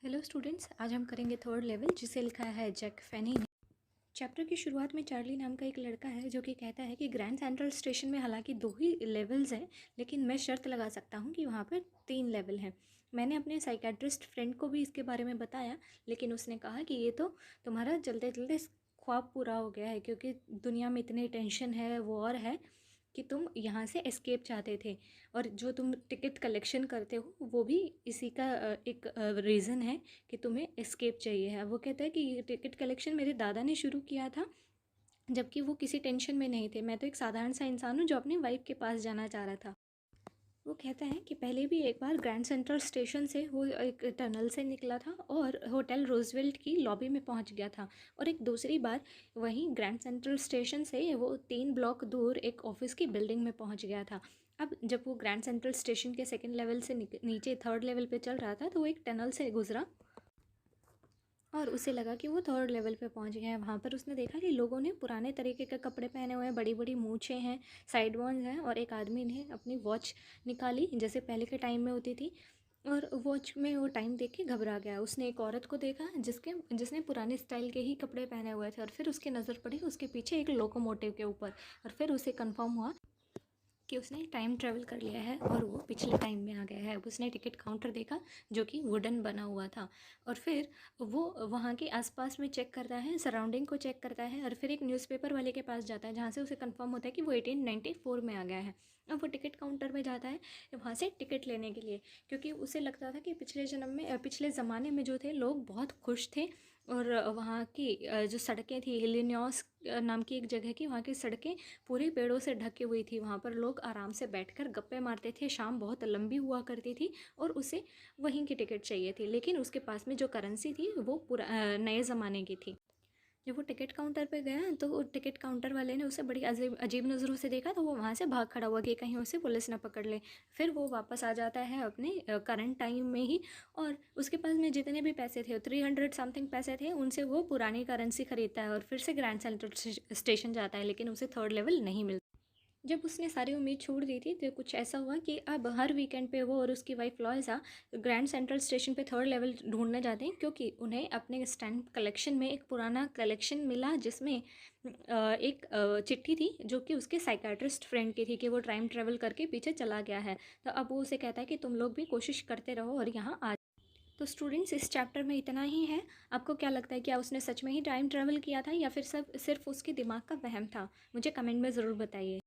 Hello students, आज हम करेंगे थर्ड लेवल जिसे लिखा है जैक फैनी ने। चैप्टर की शुरुआत में चार्ली नाम का एक लड़का है जो कि कहता है कि ग्रैंड सेंट्रल स्टेशन में हालांकि 2 ही लेवल्स हैं, लेकिन मैं शर्त लगा सकता हूँ कि वहाँ पर 3 लेवल हैं। मैंने अपने साइकेट्रिस्ट फ्रेंड को भी इसके बारे में बताया, लेकिन उसने कहा कि ये तो तुम्हारा चलते चलते ख्वाब पूरा हो गया है, क्योंकि दुनिया में इतनी टेंशन है, वॉर है, कि तुम यहाँ से एस्केप चाहते थे। और जो तुम टिकट कलेक्शन करते हो वो भी इसी का एक रीज़न है कि तुम्हें एस्केप चाहिए है। वो कहता है कि ये टिकट कलेक्शन मेरे दादा ने शुरू किया था, जबकि वो किसी टेंशन में नहीं थे। मैं तो एक साधारण सा इंसान हूँ जो अपनी वाइफ के पास जाना चाह रहा था। वो कहता है कि पहले भी एक बार ग्रैंड सेंट्रल स्टेशन से वो एक टनल से निकला था और होटल रोजवेल्ट की लॉबी में पहुंच गया था। और एक दूसरी बार वहीं ग्रैंड सेंट्रल स्टेशन से वो 3 ब्लॉक दूर एक ऑफिस की बिल्डिंग में पहुंच गया था। अब जब वो ग्रैंड सेंट्रल स्टेशन के सेकंड लेवल से नीचे थर्ड लेवल पे चल रहा था, तो वो एक टनल से गुजरा और उसे लगा कि वो थर्ड लेवल पे पहुंच गया है। वहाँ पर उसने देखा कि लोगों ने पुराने तरीके के कपड़े पहने हुए हैं, बड़ी बड़ी मूछें हैं, साइड बॉन्स हैं, और एक आदमी ने अपनी वॉच निकाली जैसे पहले के टाइम में होती थी, और वॉच में वो टाइम देख के घबरा गया। उसने एक औरत को देखा जिसने पुराने स्टाइल के ही कपड़े पहने हुए थे, और फिर उसकी नज़र पड़ी उसके पीछे एक लोकोमोटिव के ऊपर, और फिर उसे कंफर्म हुआ कि उसने टाइम ट्रैवल कर लिया है और वो पिछले टाइम में आ गया है। अब उसने टिकट काउंटर देखा जो कि वुडन बना हुआ था, और फिर वो वहाँ के आसपास में चेक करता है, सराउंडिंग को चेक करता है, और फिर एक न्यूज़पेपर वाले के पास जाता है जहाँ से उसे कंफर्म होता है कि वो 1894 में आ गया है। अब वो टिकट काउंटर में जाता है वहाँ से टिकट लेने के लिए, क्योंकि उसे लगता था कि पिछले ज़माने में जो थे लोग बहुत खुश थे, और वहाँ की जो सड़कें थी, इलिनॉस नाम की एक जगह की, वहाँ की सड़कें पूरे पेड़ों से ढकी हुई थी। वहाँ पर लोग आराम से बैठकर गप्पे मारते थे, शाम बहुत लंबी हुआ करती थी, और उसे वहीं की टिकट चाहिए थी। लेकिन उसके पास में जो करेंसी थी वो नए ज़माने की थी। जब वो टिकट काउंटर पे गया तो वो टिकट काउंटर वाले ने उसे बड़ी अजीब अजीब नज़रों से देखा, तो वो वहाँ से भाग खड़ा हुआ कि कहीं उसे पुलिस ना पकड़ ले। फिर वो वापस आ जाता है अपने करंट टाइम में ही, और उसके पास में जितने भी पैसे थे, 300 समथिंग पैसे थे, उनसे वो पुरानी करेंसी खरीदता है और फिर से ग्रैंड सेंट्रल स्टेशन जाता है, लेकिन उसे थर्ड लेवल नहीं मिलता। जब उसने सारी उम्मीद छोड़ दी थी, तो कुछ ऐसा हुआ कि अब हर वीकेंड पे वो और उसकी वाइफ लॉयज़ा ग्रैंड सेंट्रल स्टेशन पे थर्ड लेवल ढूंढने जाते हैं, क्योंकि उन्हें अपने स्टैम्प कलेक्शन में एक पुराना कलेक्शन मिला जिसमें एक चिट्ठी थी जो कि उसके साइकाट्रिस्ट फ्रेंड की थी कि वो टाइम ट्रेवल करके पीछे चला गया है। तो अब वो उसे कहता है कि तुम लोग भी कोशिश करते रहो और यहाँ आ। तो स्टूडेंट्स, इस चैप्टर में इतना ही है। आपको क्या लगता है, क्या उसने सच में ही टाइम ट्रेवल किया था या फिर सब सिर्फ उसके दिमाग का वहम था? मुझे कमेंट में ज़रूर बताइए।